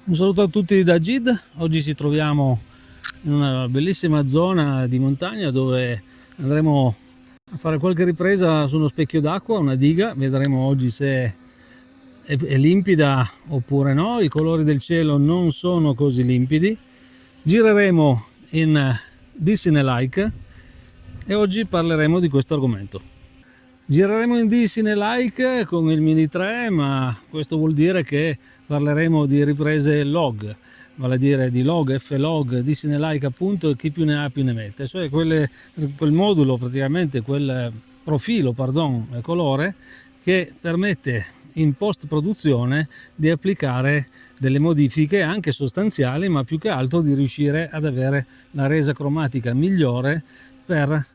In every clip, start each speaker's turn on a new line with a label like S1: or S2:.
S1: Un saluto a tutti da Gid. Oggi ci troviamo in una bellissima zona di montagna dove andremo a fare qualche ripresa su uno specchio d'acqua, una diga. Vedremo oggi se è limpida oppure no. I colori del cielo non sono così limpidi. Gireremo in Disney Like e oggi parleremo di questo argomento. Gireremo in Disney Like con il Mini 3, ma questo vuol dire che parleremo di riprese log, vale a dire di log, F-log, Disney Like appunto, e chi più ne ha più ne mette, cioè quel modulo, praticamente quel profilo, colore, che permette in post produzione di applicare delle modifiche anche sostanziali, ma più che altro di riuscire ad avere la resa cromatica migliore per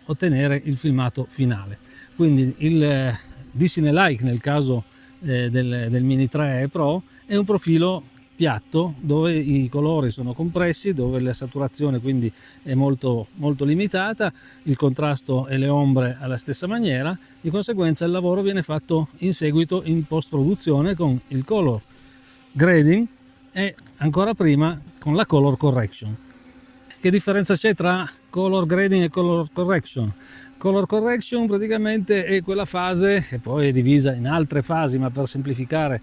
S1: ottenere il filmato finale. Quindi il Disney Like nel caso del Mini 3 Pro è un profilo piatto dove i colori sono compressi, dove la saturazione quindi è molto limitata, il contrasto e le ombre alla stessa maniera. Di conseguenza il lavoro viene fatto in seguito in post produzione con il color grading e ancora prima con la color correction. Che differenza c'è tra color grading e color correction? Color correction praticamente è quella fase, che poi è divisa in altre fasi, ma per semplificare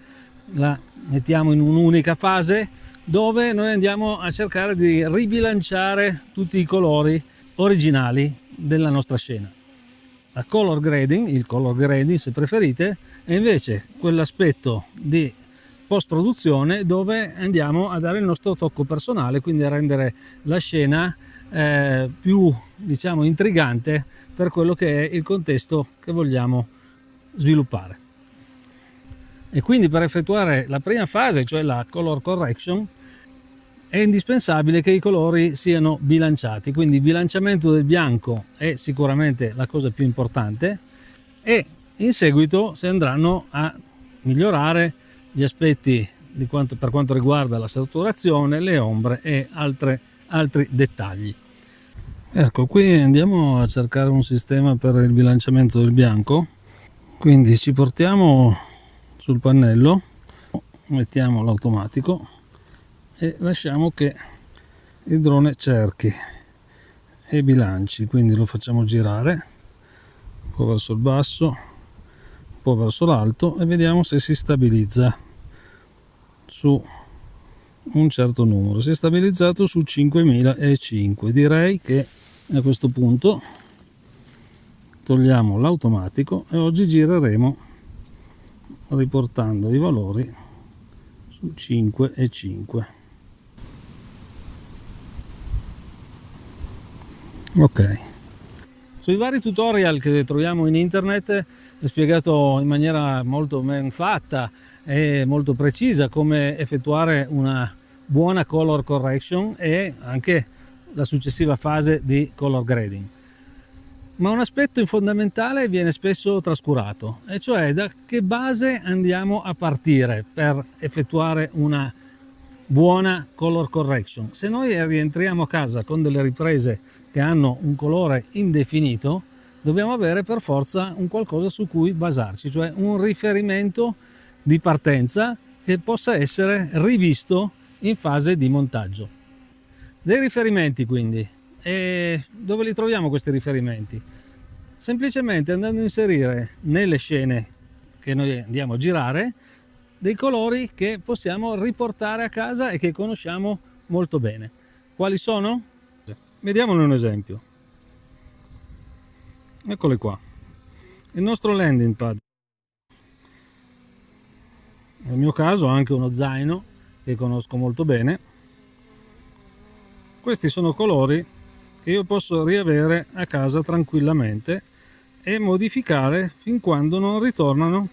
S1: la mettiamo in un'unica fase, dove noi andiamo a cercare di ribilanciare tutti i colori originali della nostra scena. La color grading, il color grading se preferite, è invece quell'aspetto di post produzione dove andiamo a dare il nostro tocco personale, quindi a rendere la scena più, diciamo, intrigante per quello che è il contesto che vogliamo sviluppare. E quindi per effettuare la prima fase, cioè la color correction, è indispensabile che i colori siano bilanciati, quindi il bilanciamento del bianco è sicuramente la cosa più importante, e in seguito si andranno a migliorare gli aspetti per quanto riguarda la saturazione, le ombre e altri dettagli. Ecco, qui andiamo a cercare un sistema per il bilanciamento del bianco, quindi ci portiamo sul pannello, mettiamo l'automatico e lasciamo che il drone cerchi e bilanci, quindi lo facciamo girare un po' verso il basso, un po' verso l'alto, e vediamo se si stabilizza su un certo numero. Si è stabilizzato su 5005. Direi che a questo punto togliamo l'automatico e oggi gireremo riportando i valori su 5 e 5. Ok, sui vari tutorial che troviamo in internet è spiegato in maniera molto ben fatta e molto precisa come effettuare una buona color correction e anche la successiva fase di color grading. Ma un aspetto fondamentale viene spesso trascurato, e cioè da che base andiamo a partire per effettuare una buona color correction. Se noi rientriamo a casa con delle riprese che hanno un colore indefinito, dobbiamo avere per forza un qualcosa su cui basarci, cioè un riferimento di partenza che possa essere rivisto in fase di montaggio. Dei riferimenti, quindi. E dove li troviamo questi riferimenti? Semplicemente andando a inserire nelle scene che noi andiamo a girare dei colori che possiamo riportare a casa e che conosciamo molto bene. Quali sono? Vediamone un esempio. Eccole qua. Il nostro landing pad. Nel mio caso anche uno zaino che conosco molto bene. Questi sono colori che io posso riavere a casa tranquillamente e modificare fin quando non ritornano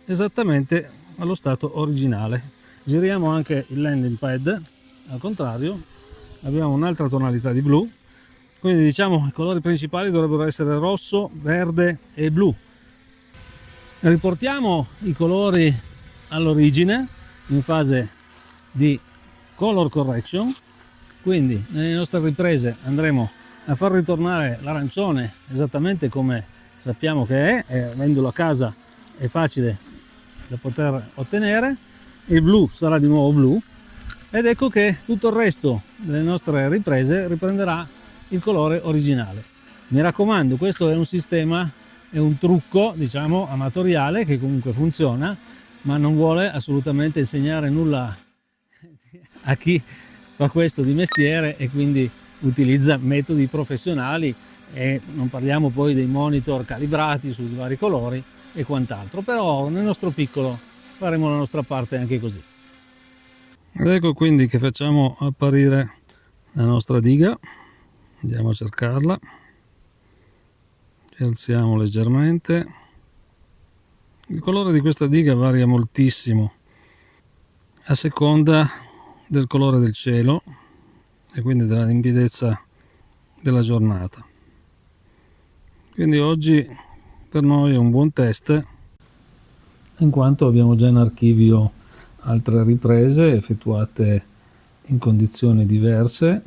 S1: esattamente allo stato originale. Giriamo anche il landing pad al contrario, abbiamo un'altra tonalità di blu, quindi diciamo i colori principali dovrebbero essere rosso, verde e blu. Riportiamo i colori all'origine in fase di color correction, quindi nelle nostre riprese andremo a far ritornare l'arancione esattamente come sappiamo che è, e avendolo a casa è facile da poter ottenere, il blu sarà di nuovo blu, ed ecco che tutto il resto delle nostre riprese riprenderà il colore originale. Mi raccomando, questo è un sistema, è un trucco diciamo amatoriale che comunque funziona, ma non vuole assolutamente insegnare nulla a chi fa questo di mestiere e quindi utilizza metodi professionali, e non parliamo poi dei monitor calibrati sui vari colori e quant'altro. Però nel nostro piccolo faremo la nostra parte anche così. Ed ecco quindi che facciamo apparire la nostra diga, andiamo a cercarla, ci alziamo leggermente. Il colore di questa diga varia moltissimo a seconda del colore del cielo e quindi della limpidezza della giornata. Quindi oggi per noi è un buon test, in quanto abbiamo già in archivio altre riprese effettuate in condizioni diverse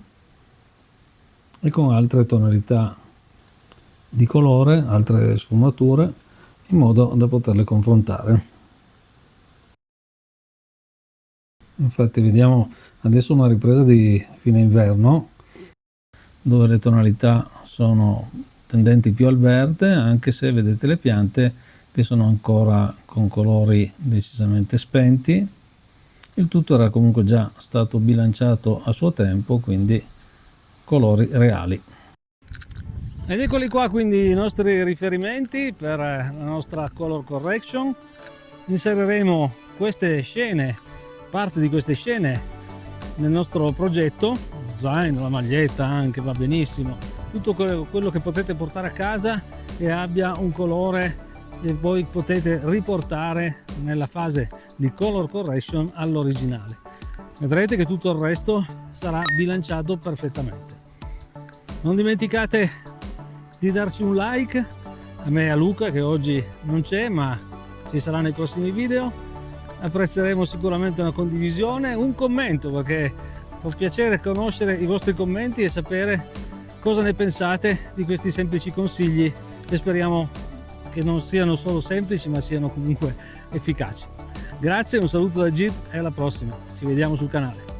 S1: e con altre tonalità di colore, altre sfumature, in modo da poterle confrontare. Infatti vediamo adesso una ripresa di fine inverno dove le tonalità sono tendenti più al verde, anche se vedete le piante che sono ancora con colori decisamente spenti. Il tutto era comunque già stato bilanciato a suo tempo, quindi colori reali. Ed eccoli qua quindi i nostri riferimenti per la nostra color correction. Inseriremo queste scene, parte di queste scene nel nostro progetto, zaino, la maglietta anche va benissimo, tutto quello che potete portare a casa e abbia un colore che voi potete riportare nella fase di color correction all'originale. Vedrete che tutto il resto sarà bilanciato perfettamente. Non dimenticate di darci un like, a me e a Luca che oggi non c'è ma ci sarà nei prossimi video. Apprezzeremo sicuramente una condivisione, un commento, perché fa piacere conoscere i vostri commenti e sapere cosa ne pensate di questi semplici consigli, e speriamo che non siano solo semplici ma siano comunque efficaci. Grazie, un saluto da Gid e alla prossima, ci vediamo sul canale.